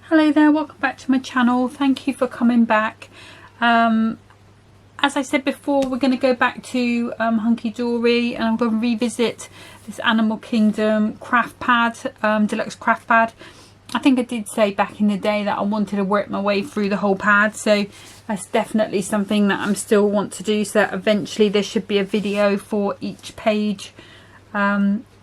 Hello there, welcome back to my channel. Thank you for coming back. As I said before, we're going to go back to Hunkydory, and I'm going to revisit this Animal Kingdom craft pad, deluxe craft pad. I think I did say back in the day that I wanted to work my way through the whole pad, so that's definitely something that I'm still want to do, so that eventually there should be a video for each page,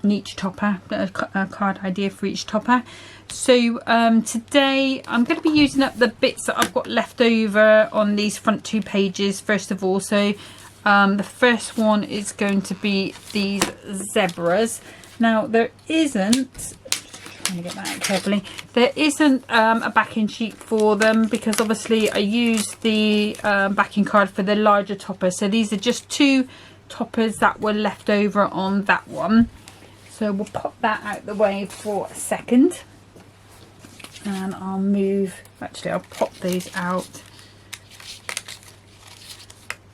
each topper, a card idea for each topper. So today I'm going to be using up the bits that I've got left over on these front two pages first of all. So the first one is going to be these zebras. Now there isn't, trying to get that out carefully, there isn't a backing sheet for them because obviously I used the backing card for the larger topper. So these are just two toppers that were left over on that one. So we'll pop that out the way for a second. And I'll move, actually I'll pop these out.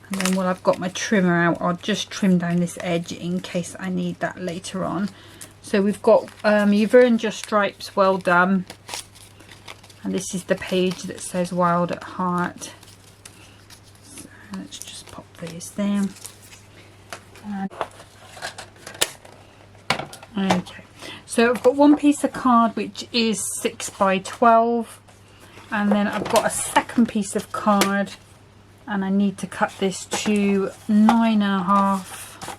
And then while I've got my trimmer out, I'll just trim down this edge in case I need that later on. So we've got You've Earned Your Stripes, well done. And this is the page that says Wild at Heart. So let's just pop these there. Okay. So I've got one piece of card which is 6 by 12, and then I've got a second piece of card, and I need to cut this to 9.5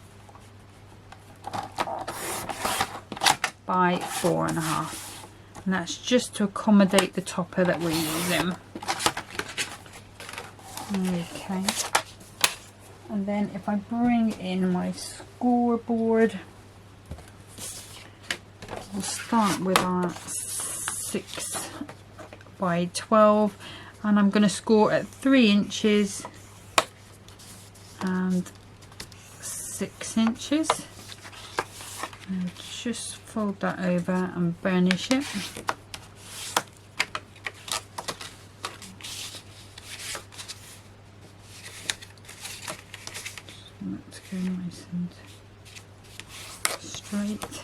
by 4.5, and that's just to accommodate the topper that we're using. Okay, and then if I bring in my scoreboard, we'll start with our 6 by 12, and I'm going to score at 3 inches and 6 inches. And just fold that over and burnish it. Let's go nice and straight.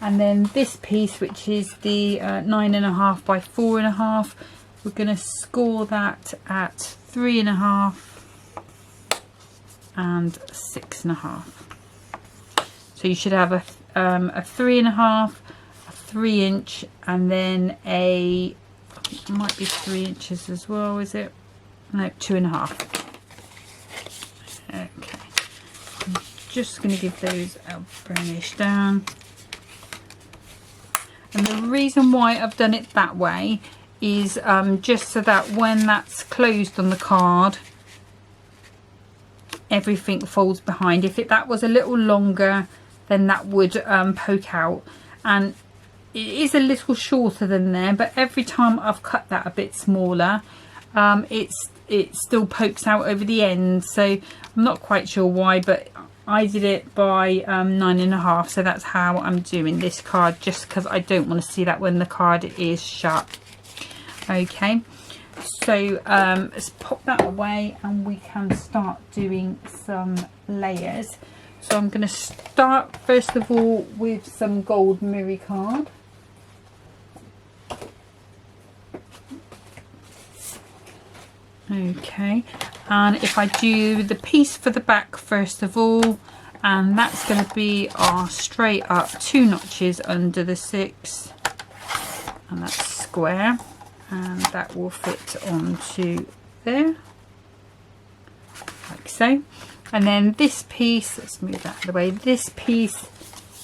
And then this piece, which is the 9.5 by 4.5, we're going to score that at 3.5 and 6.5. So you should have a 3.5, a 3 inch, and then it might be 3 inches as well, is it? No, 2.5. Okay, I'm just going to give those a burnish down. And the reason why I've done it that way is just so that when that's closed on the card, everything folds behind. If that was a little longer, then that would poke out. And it is a little shorter than there, but every time I've cut that a bit smaller, it still pokes out over the end. So I'm not quite sure why, but I did it by 9.5, so that's how I'm doing this card, just because I don't want to see that when the card is shut. Okay, so let's pop that away and we can start doing some layers. So I'm going to start first of all with some gold mirror card. Okay, and if I do the piece for the back first of all, and that's going to be our straight up 2 notches under the 6, and that's square, and that will fit onto there like so. And then this piece, let's move that out of the way, this piece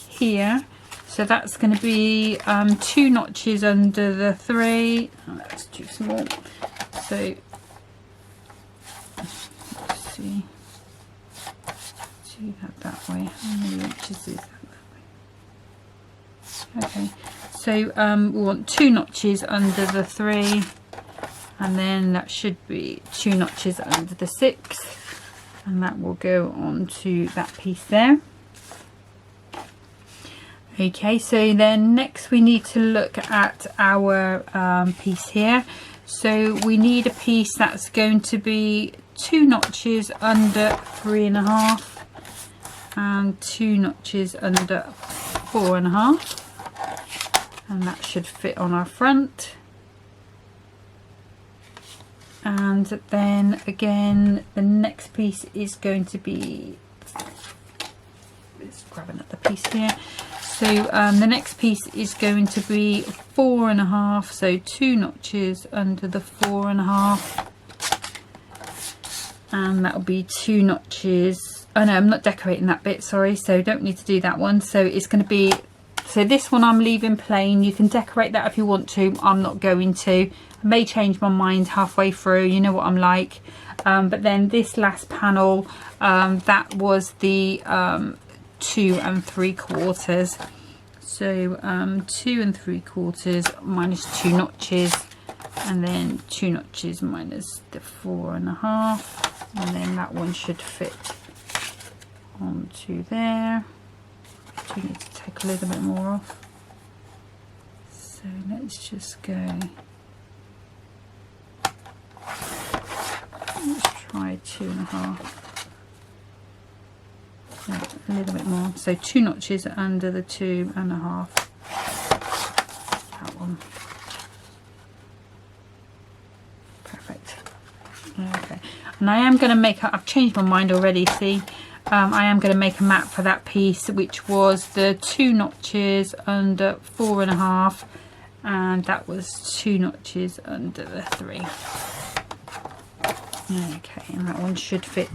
here, so that's going to be 2 notches under the 3. Oh, that's too small. So see that way. How many inches is that way? Okay, so we want 2 notches under the 3, and then that should be 2 notches under the 6, and that will go on to that piece there. Okay, so then next we need to look at our piece here. So we need a piece that's going to be 2 notches under 3.5 and 2 notches under 4.5, and that should fit on our front. And then again the next piece is going to be, just grab another piece here. So the next piece is going to be 4.5, so 2 notches under the 4.5, and that'll be 2 notches. Oh no, I'm not decorating that bit, sorry, so don't need to do that one. So it's going to be, so this one I'm leaving plain. You can decorate that if you want to. I'm not going to. I may change my mind halfway through, you know what I'm like. But then this last panel, that was the 2 3/4. So 2 3/4 minus 2 notches, and then 2 notches minus the 4.5, and then that one should fit onto there. Do need to take a little bit more off. So let's just go. Let's try 2.5. Yeah, a little bit more. So 2 notches under the 2.5. That one. Perfect. Okay. And I am going to make. I've changed my mind already. See. I am going to make a mat for that piece, which was the 2 notches under 4.5, and that was 2 notches under the 3. Okay, and that one should fit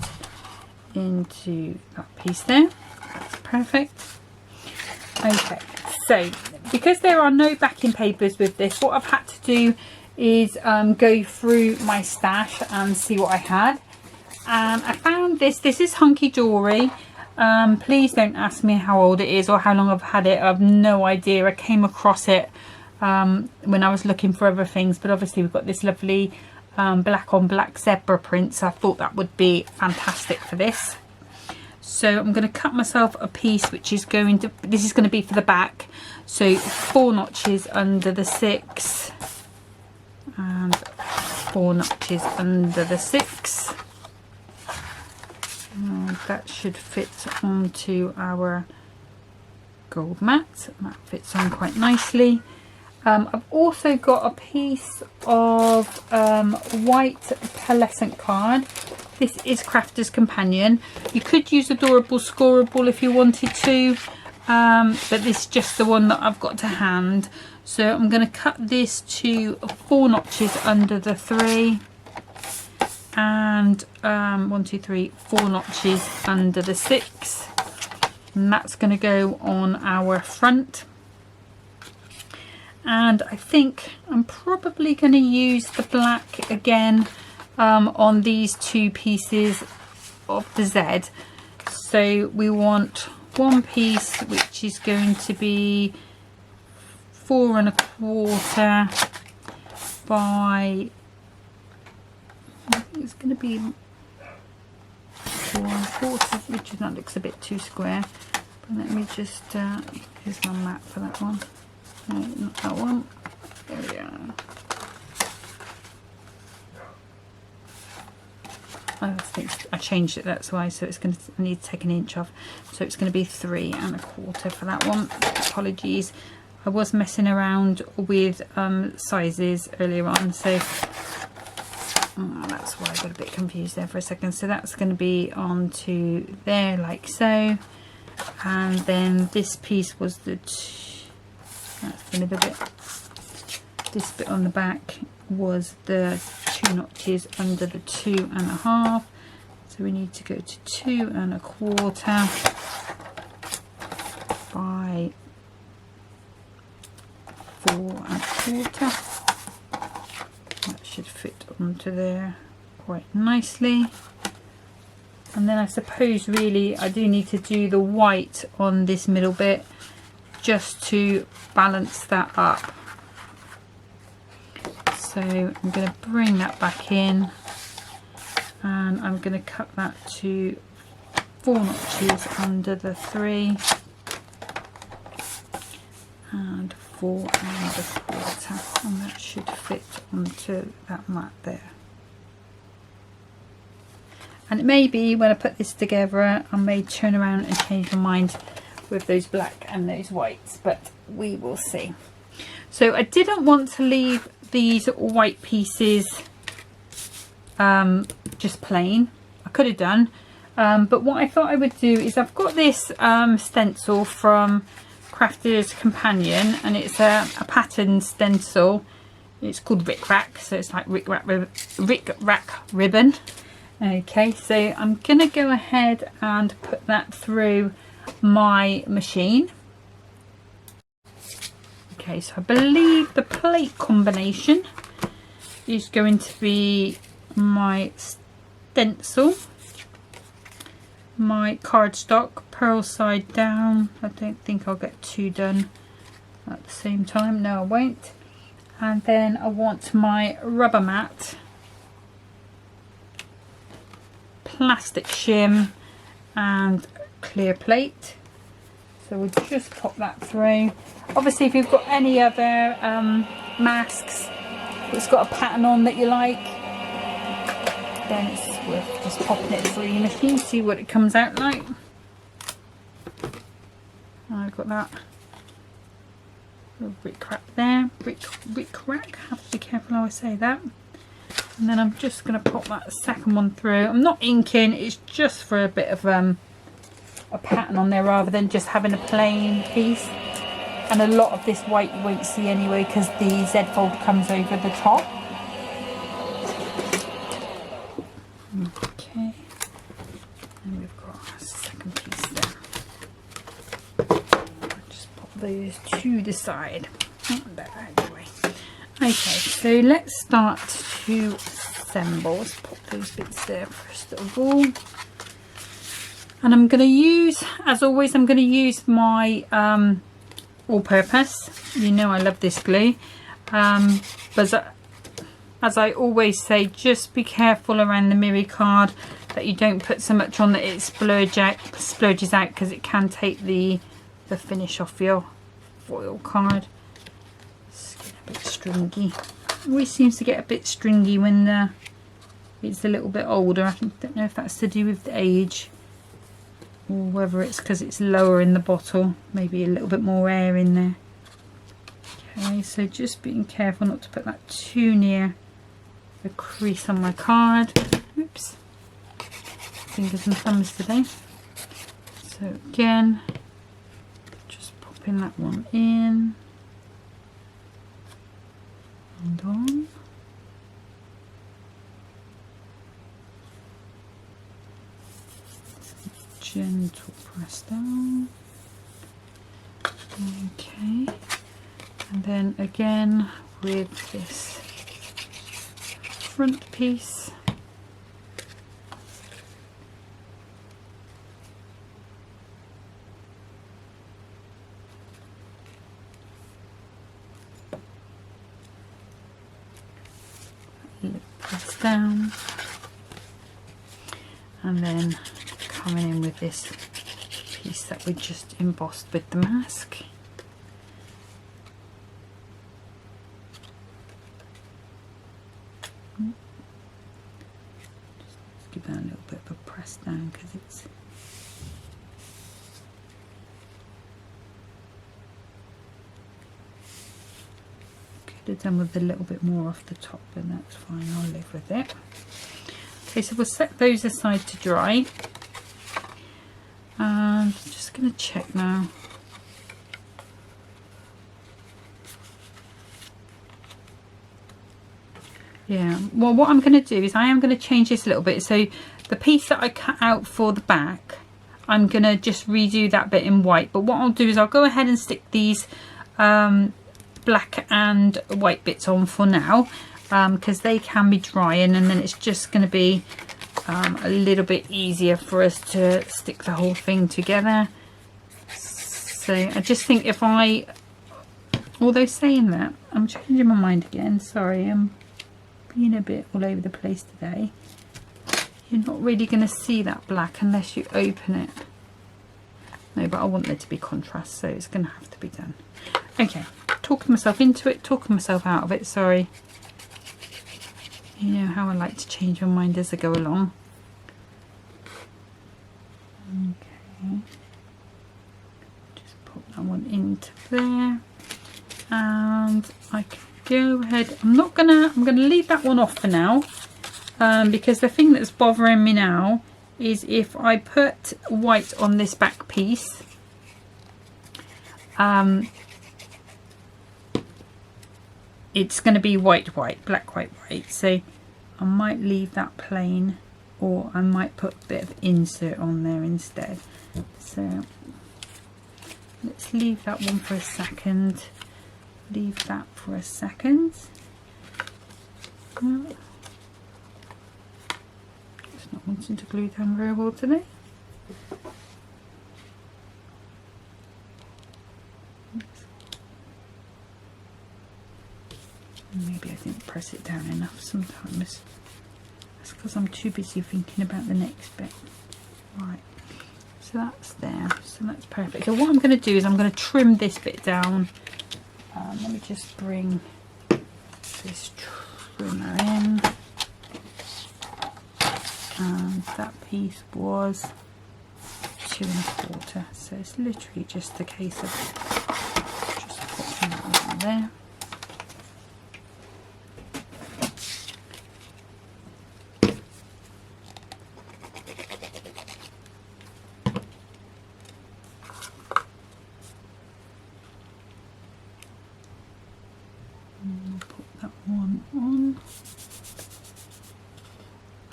into that piece there. That's perfect. Okay, so because there are no backing papers with this, what I've had to do is go through my stash and see what I had. And I found this is Hunkydory. Please don't ask me how old it is or how long I've had it. I have no idea. I came across it when I was looking for other things, but obviously we've got this lovely black on black zebra print, so I thought that would be fantastic for this. So I'm going to cut myself a piece which is going to, this is going to be for the back, so 4 notches under the 6 and 4 notches under the 6. And that should fit onto our gold mat. That fits on quite nicely. I've also got a piece of white pearlescent card. This is Crafter's Companion. You could use Adorable Scoreable if you wanted to, but this is just the one that I've got to hand. So I'm going to cut this to 4 notches under the 3. And 1 2 3 4 notches under the 6, and that's going to go on our front. And I think I'm probably going to use the black again on these 2 pieces of the Z. So we want one piece which is going to be 4 1/4 by, I think it's going to be 4 1/4, which that looks a bit too square. But let me just, here's my mat for that one. No, not that one. There we are. I think I changed it, that's why. So it's going to, I need to take an inch off. So it's going to be 3 1/4 for that one. Apologies. I was messing around with sizes earlier on, so. Oh, that's why I got a bit confused there for a second. So that's going to be onto there like so, and then this piece was the that's the middle bit. This bit on the back was the 2 notches under the 2.5. So we need to go to 2 1/4 by 4 1/4. That should fit onto there quite nicely. And then I suppose really I do need to do the white on this middle bit just to balance that up. So I'm going to bring that back in, and I'm going to cut that to 4 notches under the 3 and 4 1/4, and that should fit onto that mat there. And it may be when I put this together I may turn around and change my mind with those black and those whites, but we will see. So I didn't want to leave these white pieces just plain. I could have done, but what I thought I would do is I've got this stencil from Crafter's Companion, and it's a pattern stencil. It's called Rick Rack, so it's like Rick Rack ribbon. Okay, so I'm gonna go ahead and put that through my machine. Okay, so I believe the plate combination is going to be my stencil, my cardstock, pearl side down. I don't think I'll get two done at the same time. No, I won't. And then I want my rubber mat, plastic shim, and clear plate. So we'll just pop that through. Obviously, if you've got any other masks that's got a pattern on that you like, then it's worth just popping it through your machine, see what it comes out like. I've got that brick rack there, brick rack. Have to be careful how I say that. And then I'm just going to pop that second one through. I'm not inking, it's just for a bit of a pattern on there rather than just having a plain piece. And a lot of this white you won't see anyway because the Z fold comes over the top. Okay, and we've got a second piece there. I'll just pop those to the side. That out of the way. Okay, so let's start to assemble. Let's pop those bits there first of all. And I'm going to use, as always, I'm going to use my all-purpose. You know I love this glue. But as I always say, just be careful around the mirror card that you don't put so much on that it splurges out, because it can take the finish off your foil card. It's getting a bit stringy. It always seems to get a bit stringy when it's a little bit older. I don't know if that's to do with the age, or whether it's because it's lower in the bottle, maybe a little bit more air in there. Okay, so just being careful not to put that too near the crease on my card. Oops, fingers and thumbs today. So again, just popping that one in and on. Gentle press down. Okay, and then again with this front piece, press down, and then coming in with this piece that we just embossed with the mask. Just give that a little bit of a press down because it's could have done with a little bit more off the top, but that's fine, I'll live with it. Okay, so we'll set those aside to dry. I'm just going to check now. Yeah, well, what I'm going to do is I am going to change this a little bit. So the piece that I cut out for the back, I'm going to just redo that bit in white. But what I'll do is I'll go ahead and stick these black and white bits on for now, because they can be drying, and then it's just going to be a little bit easier for us to stick the whole thing together. So I just think if I, although saying that, I'm changing my mind again, sorry, I'm being a bit all over the place today. You're not really going to see that black unless you open it. No, but I want there to be contrast, so it's going to have to be done. Okay, talking myself into it, talking myself out of it, sorry. You know how I like to change my mind as I go along. Okay, just pop that one into there, and I can go ahead. I'm gonna leave that one off for now, because the thing that's bothering me now is if I put white on this back piece, it's going to be white, black, white. So I might leave that plain, or I might put a bit of insert on there instead. So let's leave that one for a second. Leave that for a second. It's not wanting to glue down very well today. Maybe I didn't press it down enough sometimes. That's because I'm too busy thinking about the next bit. Right, so that's there. So that's perfect. So what I'm going to do is I'm going to trim this bit down. Let me just bring this trimmer in. And that piece was 2 1/4. So it's literally just a case of just popping that on there.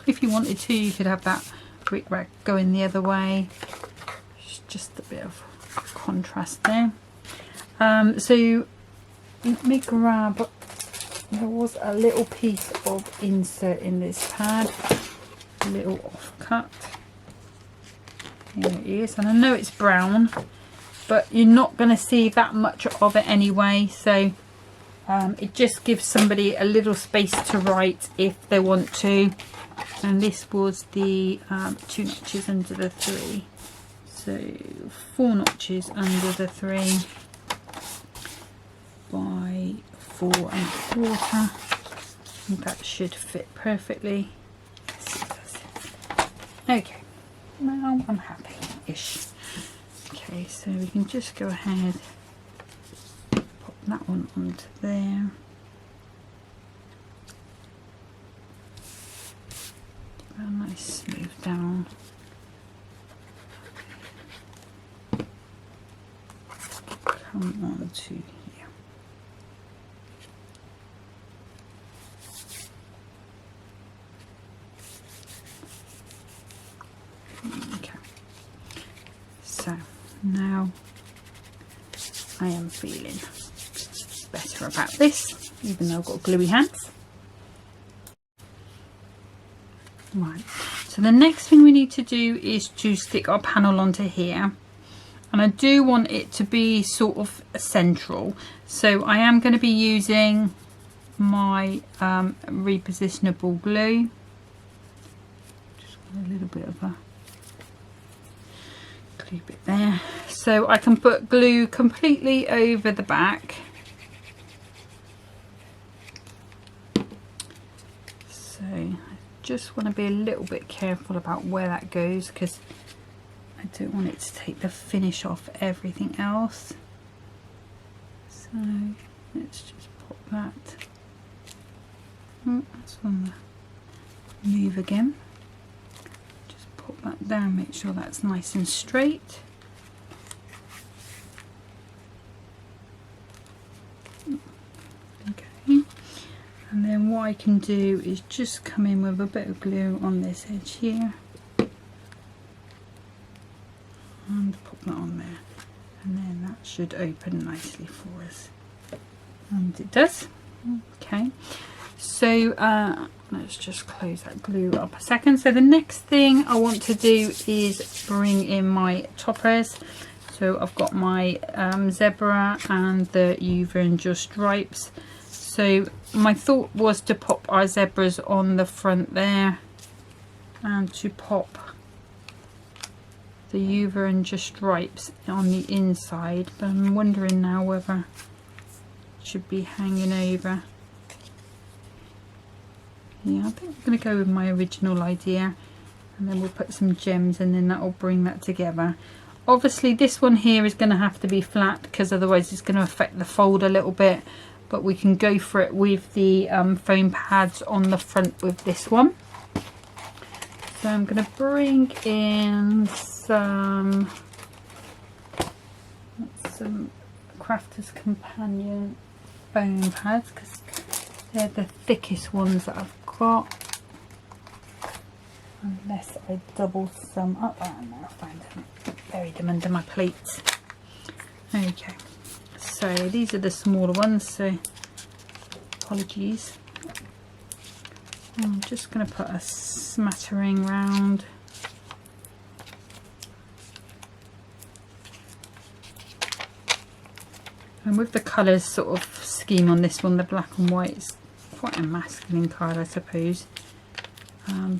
If you wanted to, you could have that brick rack going the other way. It's just a bit of contrast there. So let me grab, there was a little piece of insert in this pad, a little offcut. Here it is, and I know it's brown, but you're not going to see that much of it anyway, so it just gives somebody a little space to write if they want to. And this was the 2 notches under the 3, so 4 notches under the 3 by 4 1/4, and that should fit perfectly. Okay, now I'm happy-ish. Okay, so we can just go ahead, pop that one onto there. A nice smooth down. Come on to here. Okay. So now I am feeling better about this, even though I've got gluey hands. Right, so the next thing we need to do is to stick our panel onto here, and I do want it to be sort of central, so I am going to be using my repositionable glue. Just got a little bit of a glue bit there, so I can put glue completely over the back. So just want to be a little bit careful about where that goes, because I don't want it to take the finish off everything else. So let's just pop that. That's on the move again. Just pop that down, make sure that's nice and straight. Okay. And then what I can do is just come in with a bit of glue on this edge here and pop that on there, and then that should open nicely for us, and it does. Okay, so let's just close that glue up a second. So the next thing I want to do is bring in my toppers. So I've got my zebra and the Uva and Just Stripes. So my thought was to pop our zebras on the front there, and to pop the Uva and Just Stripes on the inside, but I'm wondering now whether it should be hanging over. Yeah, I think I'm going to go with my original idea, and then we'll put some gems, and then that will bring that together. Obviously this one here is going to have to be flat, because otherwise it's going to affect the fold a little bit, but we can go for it with the foam pads on the front with this one. So I'm going to bring in some Crafter's Companion foam pads because they're the thickest ones that I've got. Unless I double some up. Oh no, I found them. Buried them under my plates. Okay. So these are the smaller ones, so apologies. I'm just going to put a smattering round. And with the colours sort of scheme on this one, the black and white is quite a masculine card, I suppose.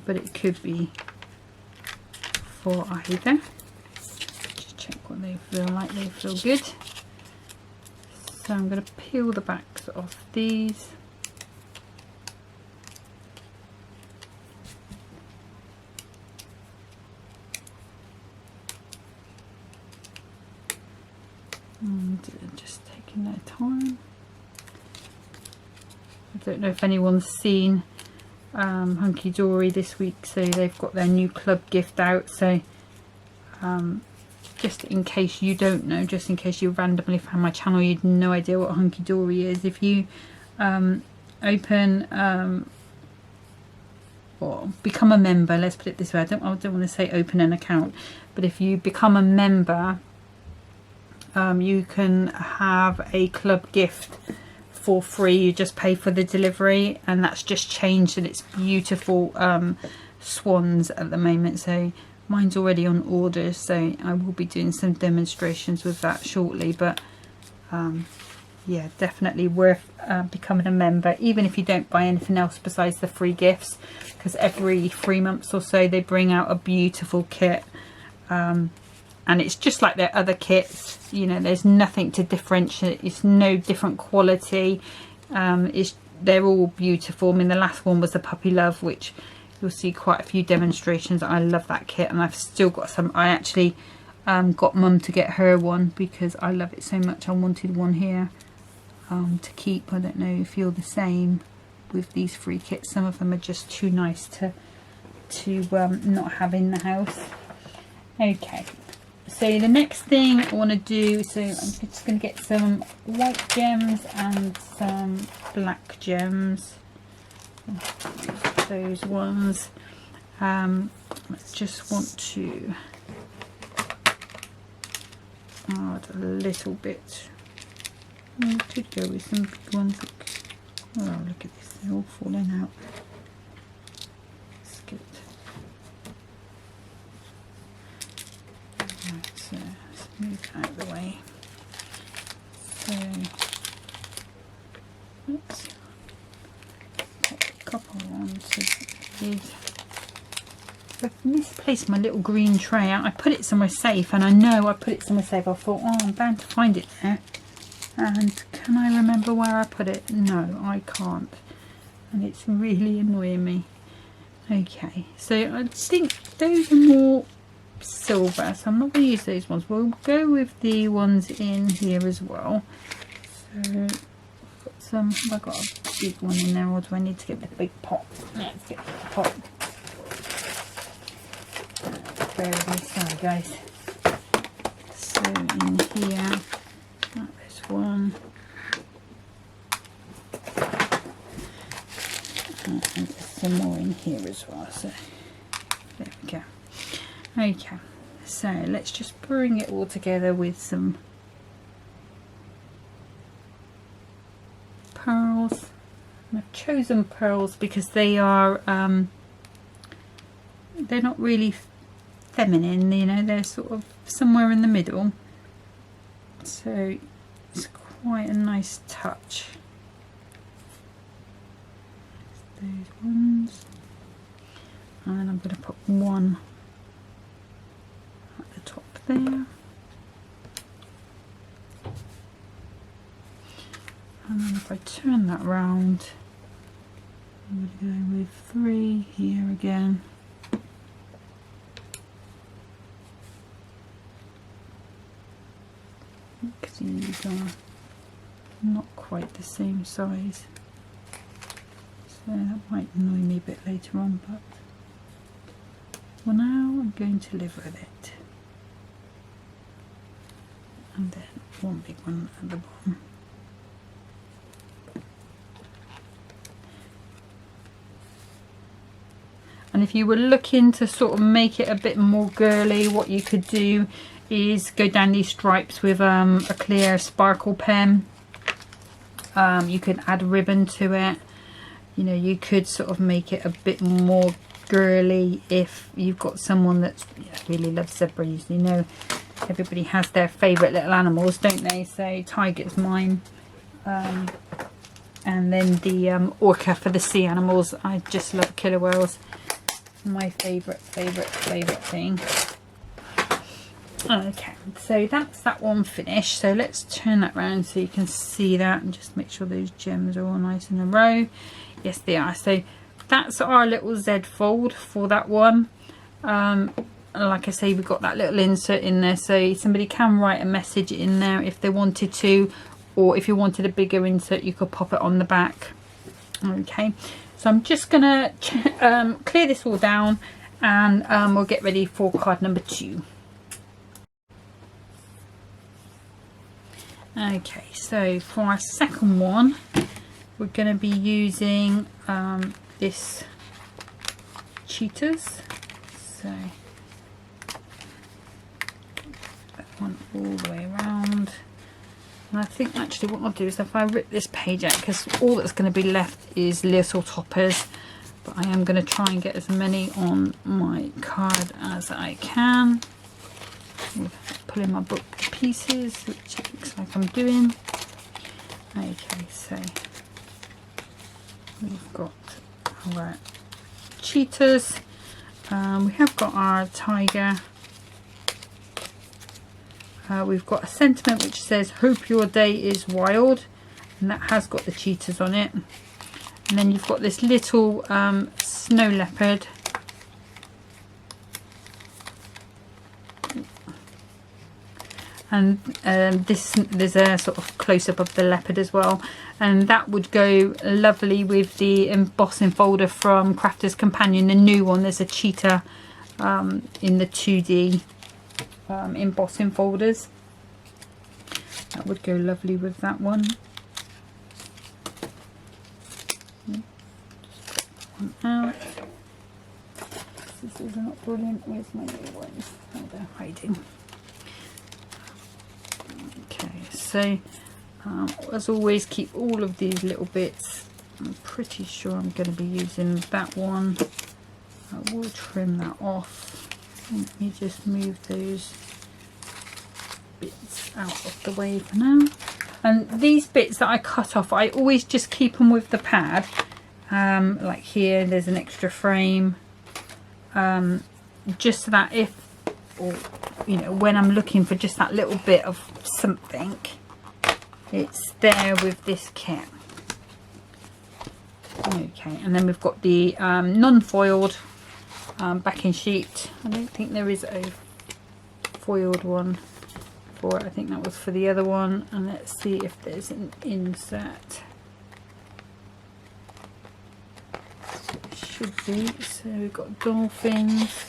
But it could be for either. Just check what they feel like. They feel good. So I'm going to peel the backs off these. And just taking their time. I don't know if anyone's seen Hunkydory this week, so they've got their new club gift out. So just in case you don't know, just in case you randomly found my channel, you'd no idea what Hunkydory is. If you open or become a member, let's put it this way, I don't want to say open an account, but if you become a member, you can have a club gift for free. You just pay for the delivery, and that's just changed, and it's beautiful swans at the moment. So mine's already on order, so I will be doing some demonstrations with that shortly. But yeah, definitely worth becoming a member, even if you don't buy anything else besides the free gifts, because every 3 months or so they bring out a beautiful kit. And it's just like their other kits, you know, there's nothing to differentiate, it's no different quality. They're all beautiful. I mean, the last one was the Puppy Love, which you'll see quite a few demonstrations. I love that kit, and I've still got some. I actually got Mum to get her one because I love it so much. I wanted one here to keep. I don't know if you're the same with these free kits. Some of them are just too nice to not have in the house. Okay. So the next thing I want to do, so I'm just going to get some white gems and some black gems. Those ones. I just want to add a little bit. I could go with some big ones. Oh, look at this, they're all falling out. That's good. Right, so let's move out of the way. So let's put a couple on to these. I've misplaced my little green tray. I put it somewhere safe, and I know I put it somewhere safe. I thought, oh, I'm bound to find it there. And can I remember where I put it? No, I can't. And it's really annoying me. Okay, so I think those are more silver, so I'm not going to use those ones. We'll go with the ones in here as well. So I've got some, have I got a big one in there, or do I need to get the big pot? Let's get the pot. Bear with me, sorry guys. So in here, this one, and there's some more in here as well, so there we go. Okay, so let's just bring it all together with some pearls. And I've chosen pearls because they are they're not really feminine, you know, they're sort of somewhere in the middle, so it's quite a nice touch. Those ones, and I'm going to put one at the top there, and then if I turn that round, I'm going to go with 3 here again. Because these are not quite the same size, so that might annoy me a bit later on, but For now I'm going to live with it. And then one big one at the bottom. And if you were looking to sort of make it a bit more girly, what you could do is go down these stripes with a clear sparkle pen. You could add ribbon to it. You know, you could sort of make it a bit more girly if you've got someone that really loves zebras. You know, everybody has their favourite little animals, don't they? So tiger's mine. And then the orca for the sea animals. I just love killer whales. My favourite thing. Okay, so that's that one finished. So let's turn that round so you can see that and just make sure those gems are all nice in a row. Yes, they are. So that's our little Z fold for that one. Like I say, we've got that little insert in there, so somebody can write a message in there if they wanted to, or if you wanted a bigger insert you could pop it on the back. Okay, so I'm just gonna clear this all down, and we'll get ready for card number 2. Okay, so for our second one we're going to be using this cheetahs. So that one all the way around. And I think actually what I'll do is if I rip this page out, because all that's going to be left is little toppers, but I am going to try and get as many on my card as I can. Pulling my book to pieces, which it looks like I'm doing. Okay, so we've got our cheetahs. We have got our tiger. We've got a sentiment which says hope your day is wild, and that has got the cheetahs on it. And then you've got this little snow leopard. And there's a sort of close-up of the leopard as well, and that would go lovely with the embossing folder from Crafter's Companion, the new one. There's a cheetah in the 2D embossing folders. That would go lovely with that one. One out. Scissors are not brilliant. Where's my new ones? Oh, they're hiding. Okay, so as always, keep all of these little bits. I'm pretty sure I'm going to be using that one. I will trim that off. Let me just move those bits out of the way for now. And these bits that I cut off, I always just keep them with the pad. Like here, there's an extra frame, just so that if, or you know, when I'm looking for just that little bit of something, it's there with this kit. Okay, and then we've got the non-foiled backing sheet. I don't think there is a foiled one for it. I think that was for the other one. And let's see if there's an insert. Should be. So we've got dolphins.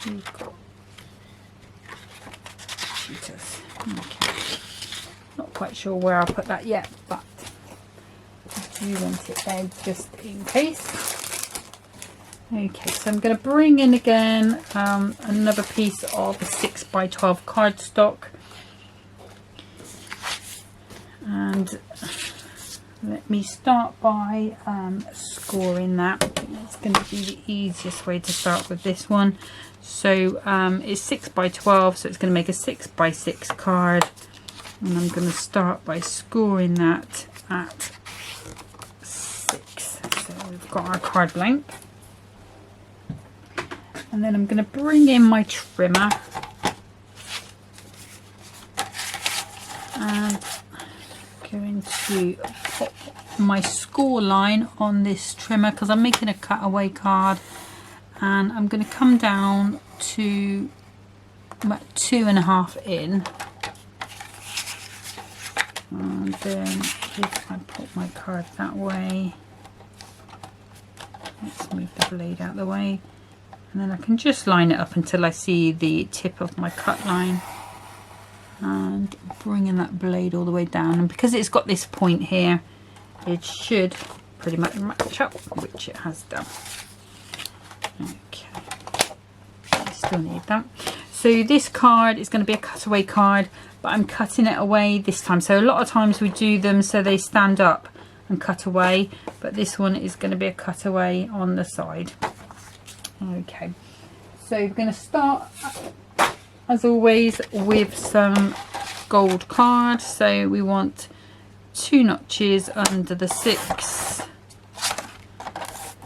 We've got cheetahs. Okay. Not quite sure where I'll put that yet, but I do want it there just in case. Okay, so I'm going to bring in again another piece of 6x12 cardstock, and let me start by scoring that. It's going to be the easiest way to start with this one. So it's 6x12, so it's going to make a 6x6 card, and I'm going to start by scoring that at 6. So we've got our card blank. And then I'm going to bring in my trimmer, and I'm going to pop my score line on this trimmer because I'm making a cutaway card, and I'm going to come down to about 2.5 in, and then if I put my card that way, let's move the blade out of the way. and then I can just line it up until I see the tip of my cut line, and bringing that blade all the way down. And because it's got this point here, it should pretty much match up, which it has done. Okay, I still need that. So this card is going to be a cutaway card, but I'm cutting it away this time. So a lot of times we do them so they stand up and cut away, but this one is going to be a cutaway on the side. Okay, so we're going to start as always with some gold card. So we want 2 notches under the 6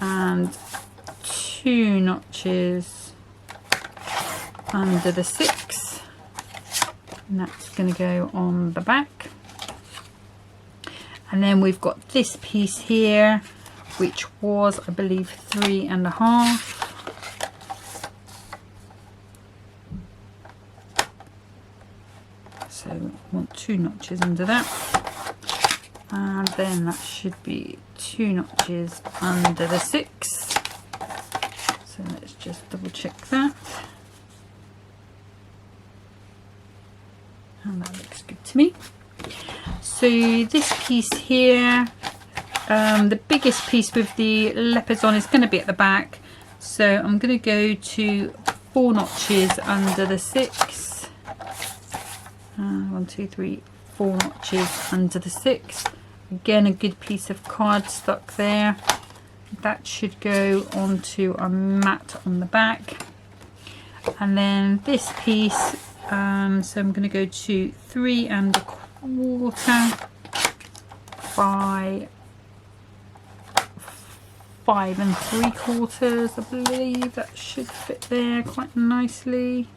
and 2 notches under the 6, and that's going to go on the back. And then we've got this piece here, which was, I believe, 3.5. So we want 2 notches under that, and then that should be 2 notches under the 6. So let's just double check that, and that looks good to me. So this piece here, the biggest piece with the leopards on is going to be at the back, so I'm going to go to 4 notches under the 6. 1, 2, 3, 4 notches under the 6. Again, a good piece of card stuck there. That should go onto a mat on the back. And then this piece, so I'm going to go to 3.25 by 5.75, I believe. That should fit there quite nicely.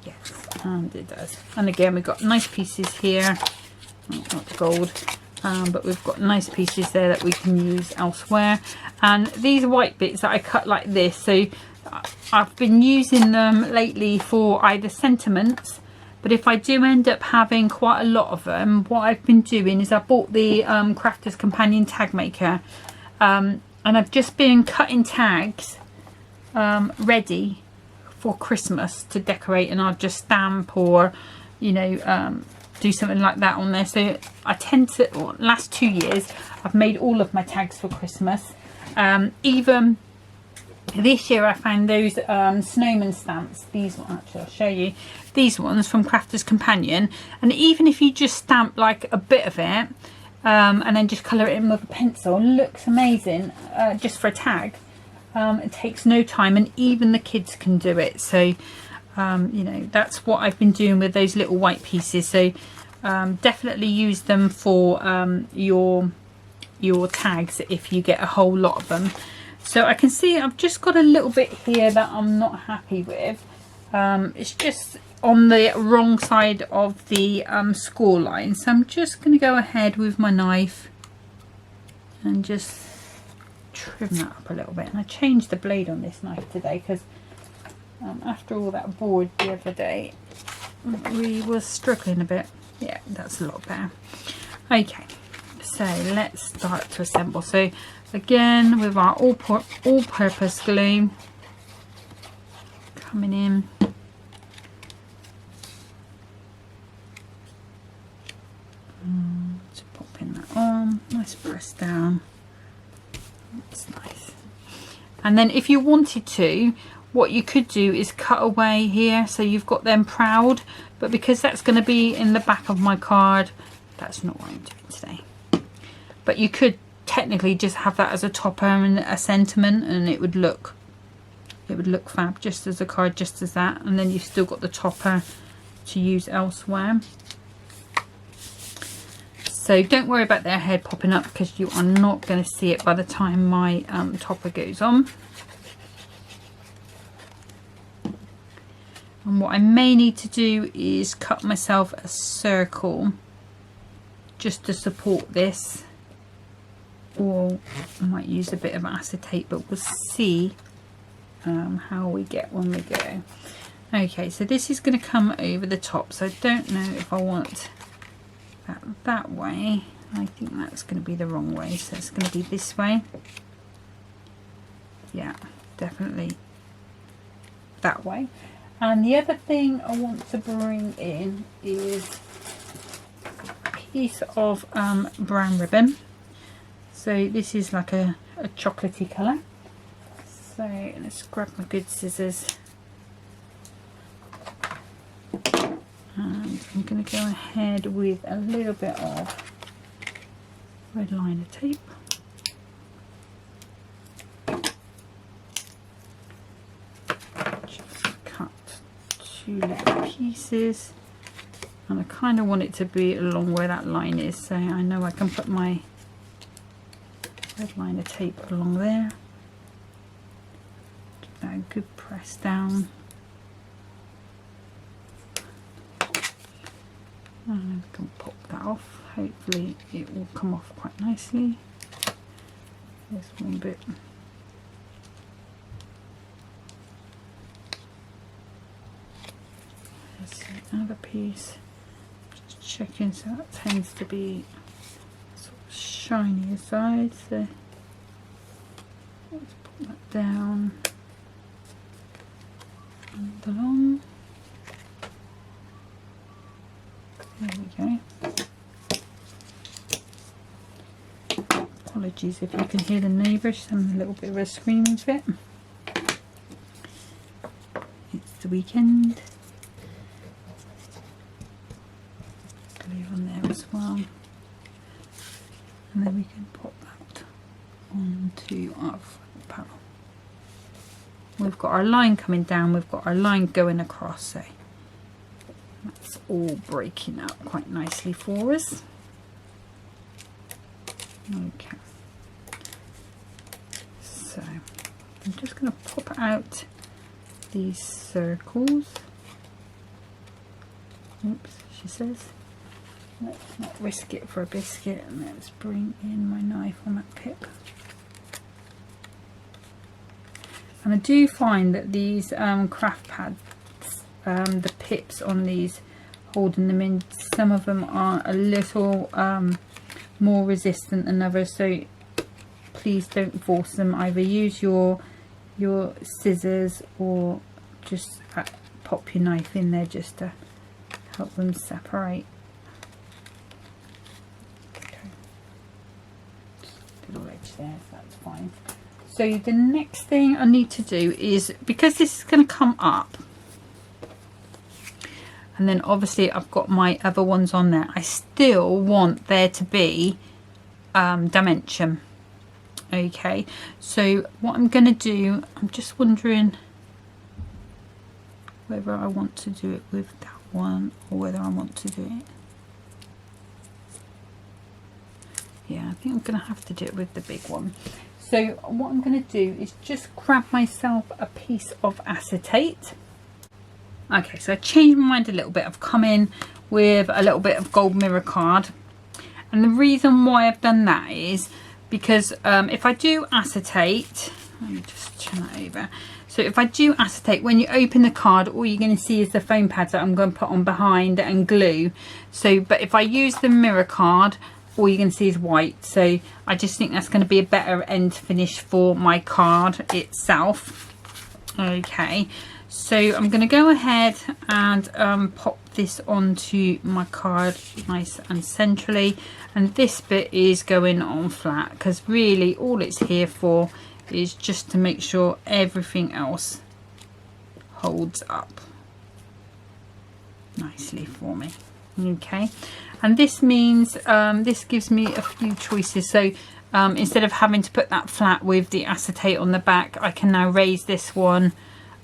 Yes, and it does. And again, we've got nice pieces here. Not gold, but we've got nice pieces there that we can use elsewhere. And these white bits that I cut like this, so I've been using them lately for either sentiments, but if I do end up having quite a lot of them, what I've been doing is I bought the Crafter's Companion tag maker, and I've just been cutting tags ready for Christmas to decorate, and I'll just stamp or, you know, do something like that on there. So I tend to, last 2 years I've made all of my tags for Christmas. Even this year I found those snowman stamps, these ones, actually I'll show you, these ones from Crafter's Companion, and even if you just stamp like a bit of it and then just colour it in with a pencil, it looks amazing just for a tag. It takes no time, and even the kids can do it. So you know, that's what I've been doing with those little white pieces. So definitely use them for your tags if you get a whole lot of them. So I can see I've just got a little bit here that I'm not happy with. It's just on the wrong side of the score line, so I'm just going to go ahead with my knife and just trim that up a little bit. And I changed the blade on this knife today because after all that board the other day we were struggling a bit. Yeah, that's a lot better. Okay, so let's start to assemble. So again, with our all-purpose glue coming in, just popping that on, nice press down. That's nice. And then if you wanted to, what you could do is cut away here so you've got them proud, but because that's going to be in the back of my card, that's not what I'm doing today. But you could technically just have that as a topper and a sentiment, and it would look fab just as a card, just as that, and then you've still got the topper to use elsewhere. So don't worry about their head popping up because you are not going to see it by the time my topper goes on. And what I may need to do is cut myself a circle just to support this, or I might use a bit of acetate, but we'll see how we get when we go. Okay, so this is going to come over the top, so I don't know if I want that way. I think that's going to be the wrong way, so it's going to be this way. Yeah, definitely that way. And the other thing I want to bring in is a piece of brown ribbon. So this is like a chocolatey colour. So let's grab my good scissors. And I'm going to go ahead with a little bit of red liner tape. Just cut 2 little pieces. And I kind of want it to be along where that line is. So I know I can put my red liner tape along there. Give that a good press down. And I can pop that off. Hopefully it will come off quite nicely. There's one bit. There's another piece. Just checking, so that tends to be sort of shinier side. So let's put that down and along. There we go. Apologies if you can hear the neighbour, she's having a little bit of a screaming fit. It's the weekend. Glue on there as well. And then we can pop that onto our front panel. We've got our line coming down, we've got our line going across, so that's all breaking out quite nicely for us. Okay, so I'm just going to pop out these circles. Oops, she says. Let's not risk it for a biscuit, and let's bring in my knife on that pip. And I do find that these craft pads, the pips on these, holding them in, some of them are a little more resistant than others, so please don't force them. Either use your scissors or just pop your knife in there just to help them separate. Okay. Just a little edge there, so that's fine. So the next thing I need to do is, because this is going to come up, and then obviously I've got my other ones on there, I still want there to be dimension. Okay, so what I'm going to do, I'm just wondering whether I want to do it with that one or whether I want to do it. Yeah, I think I'm going to have to do it with the big one. So what I'm going to do is just grab myself a piece of acetate. Okay, so I changed my mind a little bit. I've come in with a little bit of gold mirror card. And the reason why I've done that is because if I do acetate, let me just turn that over. So if I do acetate, when you open the card, all you're going to see is the foam pads that I'm going to put on behind and glue. So, but if I use the mirror card, all you can see is white. So I just think that's going to be a better end finish for my card itself. Okay, so I'm going to go ahead and pop this onto my card nice and centrally, and this bit is going on flat because really all it's here for is just to make sure everything else holds up nicely for me. Okay, and this means this gives me a few choices. So instead of having to put that flat with the acetate on the back, I can now raise this one.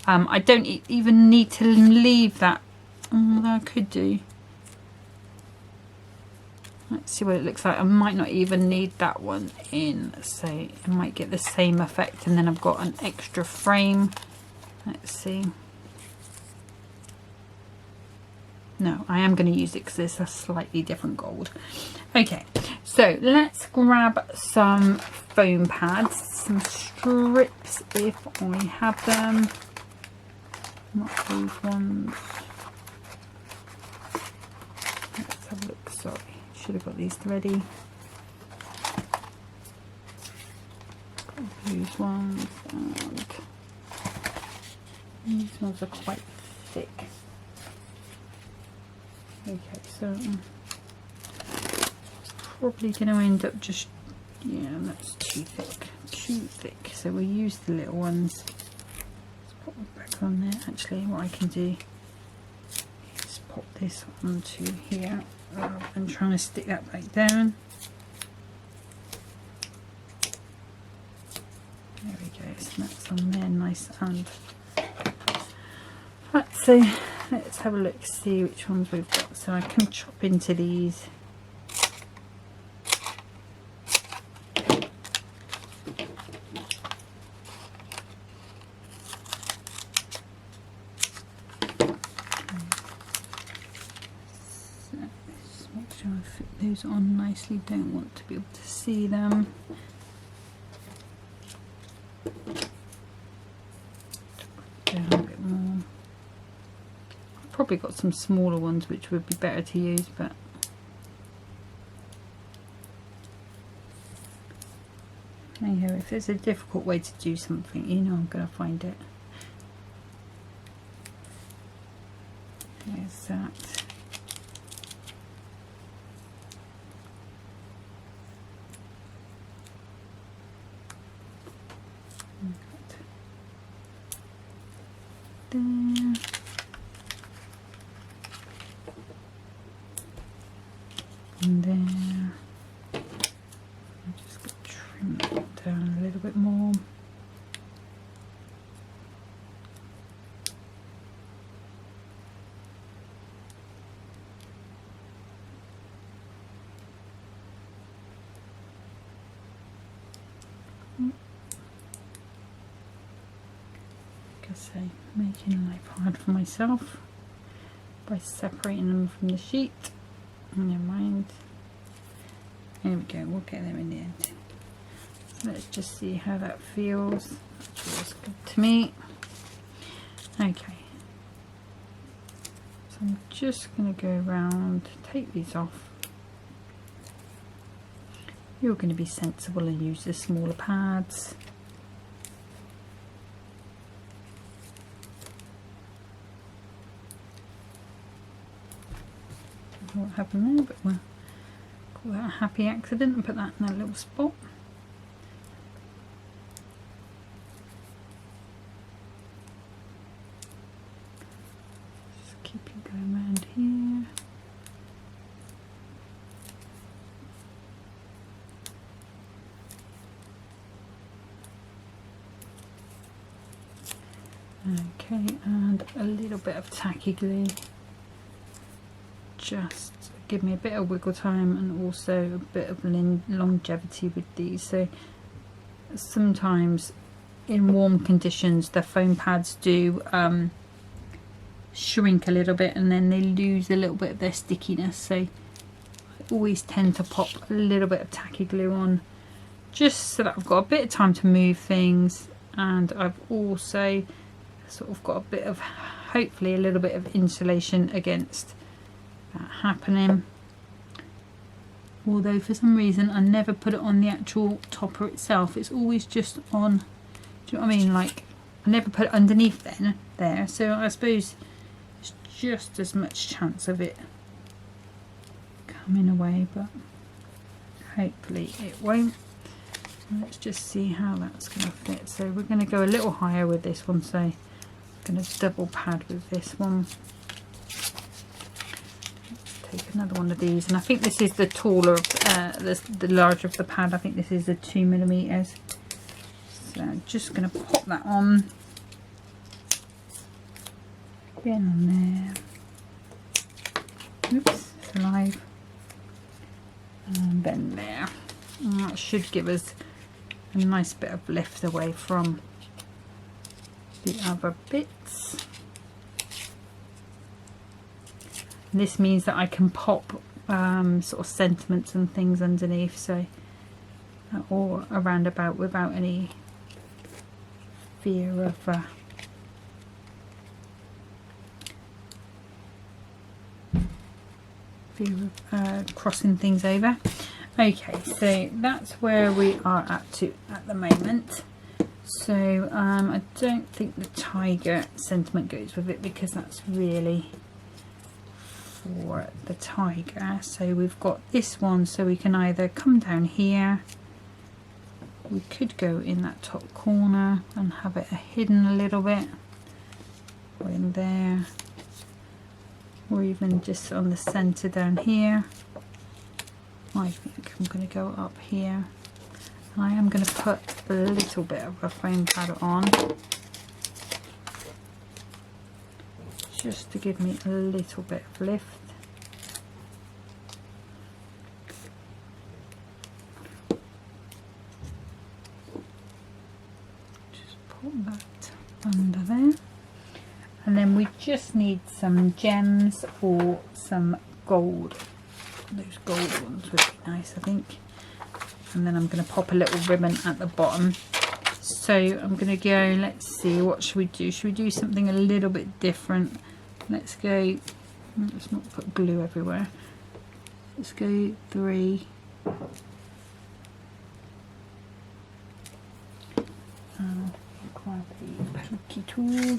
I don't even need to leave that, although I could do. Let's see what it looks like. I might not even need that one in, so I might get the same effect, and then I've got an extra frame. Let's see. No, I am going to use it because it's a slightly different gold. Okay, so let's grab some foam pads, some strips if I have them. Not these ones. Let's have a look. Sorry, should have got these ready. Got these ones and These ones are quite thick. Okay, so I'm probably going to end up just, yeah, that's too thick. So we'll use the little ones. Let's pop it back on there. Actually, what I can do is pop this onto here rather than trying to stick that back down. There we go, so that's on there nice and right. So let's have a look, see which ones we've got. So I can chop into these. So just make sure I fit those on nicely, don't want to be able to see them. Down a bit more. I've probably got some smaller ones which would be better to use, but anyhow, if there's a difficult way to do something, you know I'm going to find it. There's that. There. And there. I'm just going to trim that down a little bit more. Say, making life hard for myself by separating them from the sheet. Never mind. There we go, we'll get them in the end. So let's just see how that feels. That feels good to me. Okay. So I'm just going to go around, take these off. You're going to be sensible and use the smaller pads. What happened there, but we'll call that a happy accident and put that in that little spot. Just keep it going around here. Okay, and a little bit of tacky glue. Just give me a bit of wiggle time and also a bit of longevity with these. So sometimes in warm conditions the foam pads do shrink a little bit and then they lose a little bit of their stickiness, so I always tend to pop a little bit of tacky glue on just so that I've got a bit of time to move things, and I've also sort of got a bit of, hopefully a little bit of insulation against that happening. Although for some reason I never put it on the actual topper itself, it's always just on, do you know what I mean, like I never put it underneath there, so I suppose it's just as much chance of it coming away, but hopefully it won't. Let's just see how that's going to fit. So we're going to go a little higher with this one, so I'm going to double pad with this one. Take another one of these, and I think this is the taller of the larger of the pad. I think this is the 2mm. So I'm just going to pop that on. Again on there. Oops, it's alive. And then there. And that should give us a nice bit of lift away from the other bits. This means that I can pop sort of sentiments and things underneath, so or around about without any fear of crossing things over. Okay, so that's where we are at the moment. So I don't think the tiger sentiment goes with it, because that's really for the tiger. So we've got this one, so we can either come down here, we could go in that top corner and have it hidden a little bit, or in there, or even just on the center down here. I think I'm going to go up here. I am going to put a little bit of a foam powder on, just to give me a little bit of lift. Just put that under there. And then we just need some gems or some gold. Those gold ones would be nice, I think. And then I'm going to pop a little ribbon at the bottom. So I'm going to go, let's see, what should we do? Should we do something a little bit different? Let's go, let's not put glue everywhere. Let's go 3. Grab the pokey tool.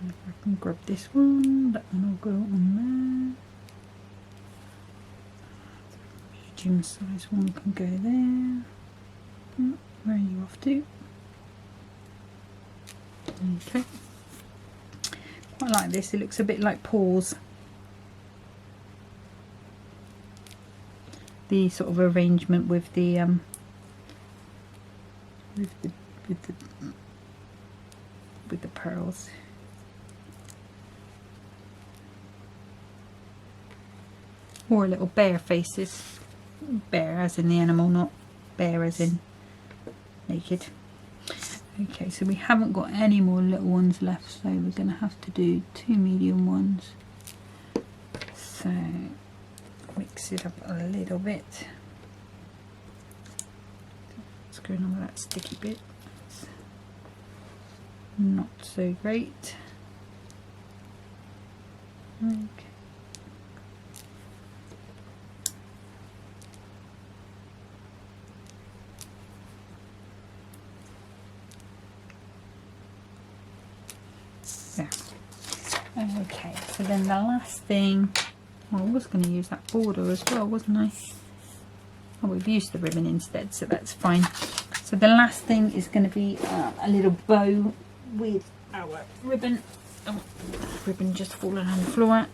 If I can grab this one, that one will go on there. Medium size one can go there. Where are you off to? Okay. Quite like this, it looks a bit like paws. The sort of arrangement with the with the pearls. Or little bear faces. Bear as in the animal, not bear as in naked. Okay, so we haven't got any more little ones left, so we're going to have to do 2 medium ones. So mix it up a little bit. What's going on with that sticky bit? It's not so great. Okay. There. Okay, so then the last thing, well, I was going to use that border as well, wasn't I? Oh, we've used the ribbon instead, so that's fine. So the last thing is going to be a little bow with our ribbon. Oh, ribbon just fallen on the floor.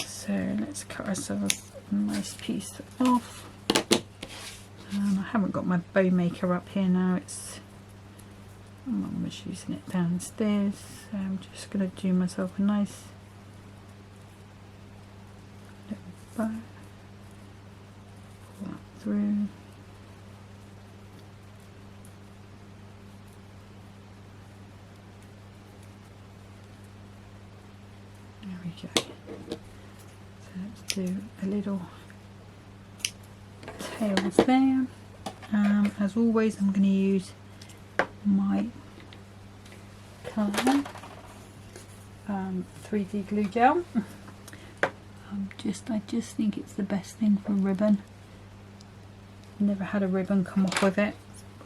So let's cut ourselves a nice piece off. I haven't got my bow maker up here now. It's Mum was using it downstairs, so I'm just going to do myself a nice little bow. Pull that through. There we go. So let's do a little tails there. As always, I'm going to use my colour 3D glue gel. I just think it's the best thing for ribbon. Never had a ribbon come off with it,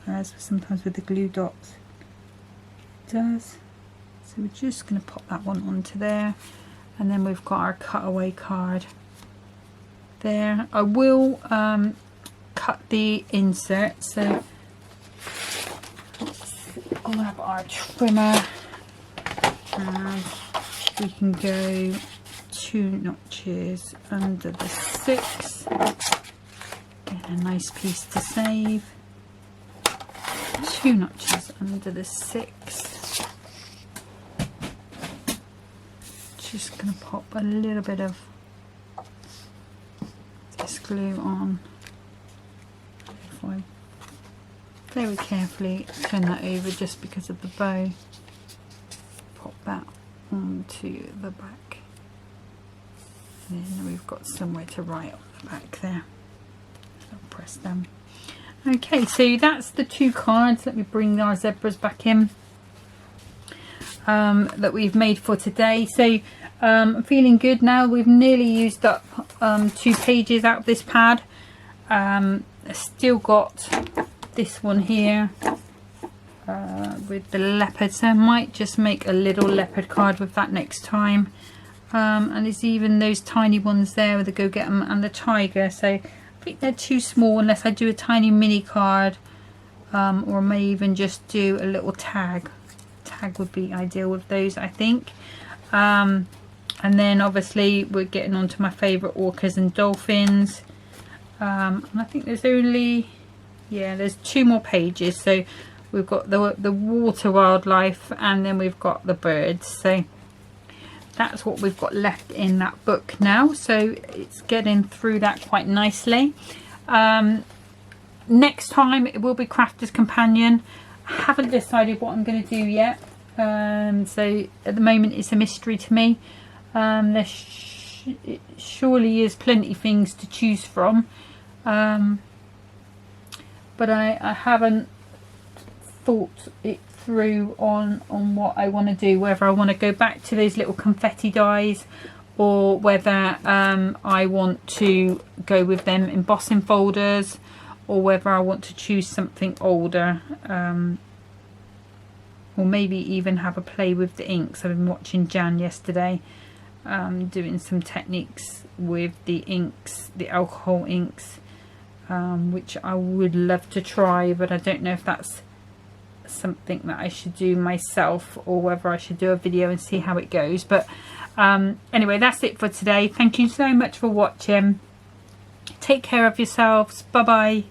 whereas sometimes with the glue dots it does. So we're just going to pop that one onto there, and then we've got our cutaway card there. I will cut the insert, so grab our trimmer and we can go 2 notches under the 6. Get a nice piece to save. 2 notches under the 6. Just going to pop a little bit of this glue on. If I very carefully turn that over just because of the bow, pop that onto the back, and then we've got somewhere to write on the back there. So I'll press them. Okay, so that's the 2 cards. Let me bring our zebras back in. that we've made for today. So I'm feeling good now. We've nearly used up 2 pages out of this pad. Still got this one here with the leopard, so I might just make a little leopard card with that next time. And there's even those tiny ones there with the Go Get 'em and the tiger, so I think they're too small unless I do a tiny mini card, or I may even just do a little tag would be ideal with those, I think. And then obviously we're getting on to my favourite orcas and dolphins. And I think there's only, yeah, there's 2 more pages. So we've got the water wildlife, and then we've got the birds. So that's what we've got left in that book now. So it's getting through that quite nicely. Next time it will be Crafter's Companion. I haven't decided what I'm going to do yet. So at the moment it's a mystery to me. There surely is plenty of things to choose from, but I haven't thought it through on what I want to do, whether I want to go back to those little confetti dies, or whether I want to go with them embossing folders, or whether I want to choose something older, or maybe even have a play with the inks. I've been watching Jan yesterday doing some techniques with the inks, the alcohol inks, which I would love to try, but I don't know if that's something that I should do myself, or whether I should do a video and see how it goes. But anyway, that's it for today. Thank you so much for watching. Take care of yourselves. Bye bye.